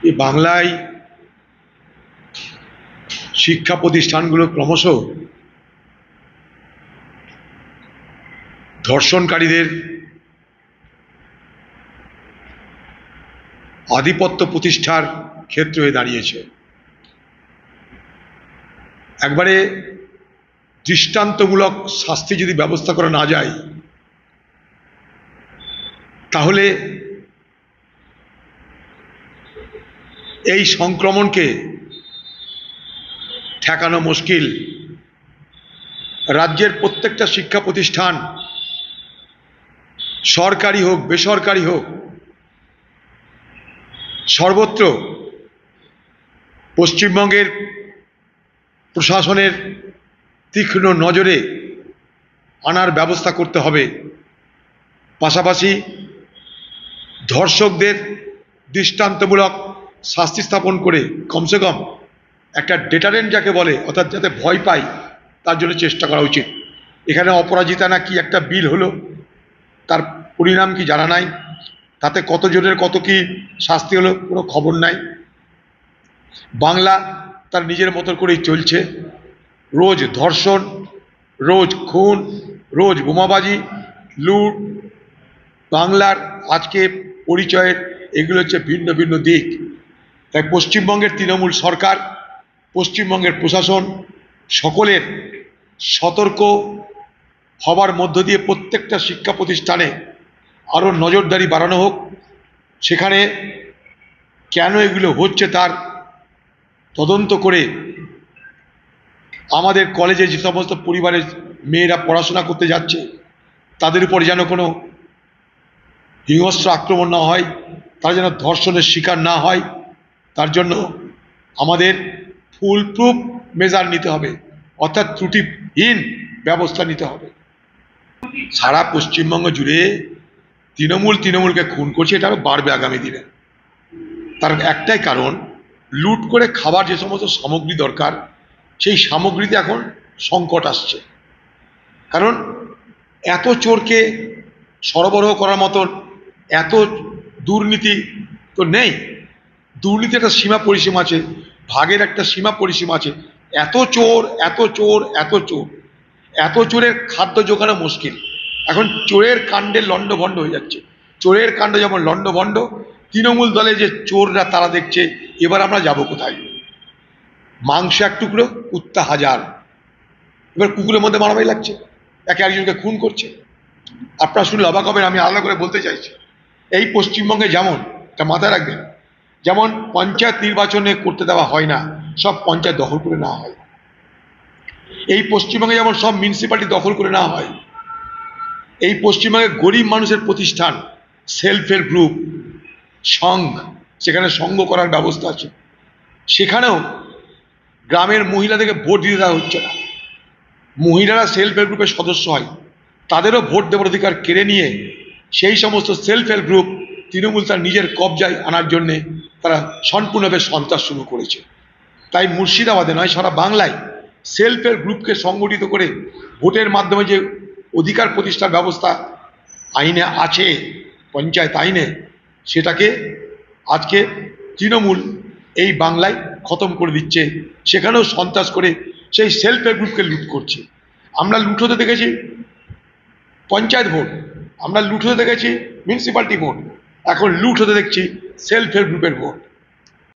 এই বাংলায় শিক্ষা প্রতিষ্ঠানগুলো ক্রমশ ধর্ষণকারীদের আধিপত্য প্রতিষ্ঠার ক্ষেত্র হয়ে দাঁড়িয়েছে। একবারে দৃষ্টান্তমূলক শাস্তি যদি ব্যবস্থা করা না যায় তাহলে এই সংক্রমণকে ঠেকানো মুশকিল। রাজ্যের প্রত্যেকটা শিক্ষা প্রতিষ্ঠান, সরকারি হোক বেসরকারি হোক, সর্বত্র পশ্চিমবঙ্গের প্রশাসনের তীক্ষ্ণ নজরে আনার ব্যবস্থা করতে হবে। পাশাপাশি ধর্ষকদের দৃষ্টান্তমূলক শাস্তি স্থাপন করে কমসে কম একটা ডেটারেন্ট যাকে বলে, অর্থাৎ যাতে ভয় পায়, তার জন্য চেষ্টা করা উচিত। এখানে অপরাজিতা না কি একটা বিল হলো, তার পরিণাম কি জানা নাই, তাতে কতজনের কত কি শাস্তি হলো কোনো খবর নাই। বাংলা তার নিজের মতো করেই চলছে। রোজ ধর্ষণ, রোজ খুন, রোজ বোমাবাজি, লুট। বাংলার আজকে পরিচয়ের এগুলো হচ্ছে ভিন্ন ভিন্ন দিক। তাই পশ্চিমবঙ্গের তৃণমূল সরকার, পশ্চিমবঙ্গের প্রশাসন সকলের সতর্ক হবার মধ্য দিয়ে প্রত্যেকটা শিক্ষা প্রতিষ্ঠানে আরও নজরদারি বাড়ানো হোক। সেখানে কেন এগুলো হচ্ছে তার তদন্ত করে আমাদের কলেজে যে সমস্ত পরিবারের মেয়েরা পড়াশোনা করতে যাচ্ছে তাদের উপর যেন কোনো হিংস্র আক্রমণ না হয়, তারা যেন ধর্ষণের শিকার না হয়, তার জন্য আমাদের ফুল প্রুফ মেজার নিতে হবে, অর্থাৎ ত্রুটিহীন ব্যবস্থা নিতে হবে। সারা পশ্চিমবঙ্গ জুড়ে তৃণমূলকে খুন করছে, এটা আরও বাড়বে আগামী দিনে। তার একটাই কারণ, লুট করে খাবার যে সমস্ত সামগ্রী দরকার সেই সামগ্রীতে এখন সংকট আসছে। কারণ এত চোরকে সরবরাহ করার মতন এত দুর্নীতি তো নেই। দুর্নীতির একটা সীমা পরিসীমা আছে, ভাগের একটা সীমা পরিসীমা আছে। এত চোর, এত চোর, এত চোর, এত চোরের খাদ্য জোগানো মুশকিল। এখন চোরের কাণ্ডে লণ্ডভণ্ড হয়ে যাচ্ছে। চোরের কাণ্ড যেমন লণ্ডভণ্ড, তৃণমূল দলে যে চোররা তারা দেখছে এবার আমরা যাব কোথায়। মাংস এক টুকরো, কুত্তা হাজার। এবার কুকুরের মধ্যে মারামারি লাগছে, একে একজনকে খুন করছে। আপনারা শুনলে অবাক হবেন, আমি আলাদা করে বলতে চাইছি। এই পশ্চিমবঙ্গে যেমন, এটা মাথায় রাখবেন, যেমন পঞ্চায়েত নির্বাচনে করতে দেওয়া হয় না, সব পঞ্চায়েত দখল করে নেওয়া হয়। এই পশ্চিমবঙ্গে যেমন সব মিউনিসিপ্যালিটি দখল করে নেওয়া হয়, এই পশ্চিমবঙ্গে গরিব মানুষের প্রতিষ্ঠান, সেলফ হেল্প গ্রুপ, সংঘ, সেখানে সংঘ করার ব্যবস্থা আছে, সেখানেও গ্রামের মহিলাদেরকে ভোট দিতে দেওয়া হচ্ছে না। মহিলারা সেলফ হেল্প গ্রুপের সদস্য হয়, তাদেরও ভোট দেওয়ার অধিকার কেড়ে নিয়ে সেই সমস্ত সেলফ হেল্প গ্রুপ তৃণমূল তার নিজের কবজায় আনার জন্যে তারা সম্পূর্ণভাবে সন্ত্রাস শুরু করেছে। তাই মুর্শিদাবাদে নয়, সারা বাংলায় সেলফ হেল্প গ্রুপকে সংগঠিত করে ভোটের মাধ্যমে যে অধিকার প্রতিষ্ঠার ব্যবস্থা আইনে আছে, পঞ্চায়েত আইনে, সেটাকে আজকে তৃণমূল এই বাংলায় খতম করে দিচ্ছে। সেখানেও সন্ত্রাস করে সেই সেলফ হেল্প গ্রুপকে লুট করছে। আমরা লুট হতে দেখেছি পঞ্চায়েত ভোট, আমরা লুট হতে দেখেছি মিউনিসিপ্যালিটি ভোট, এখন লুট হতে দেখছি সেলফ হেল্প গ্রুপের ভোট।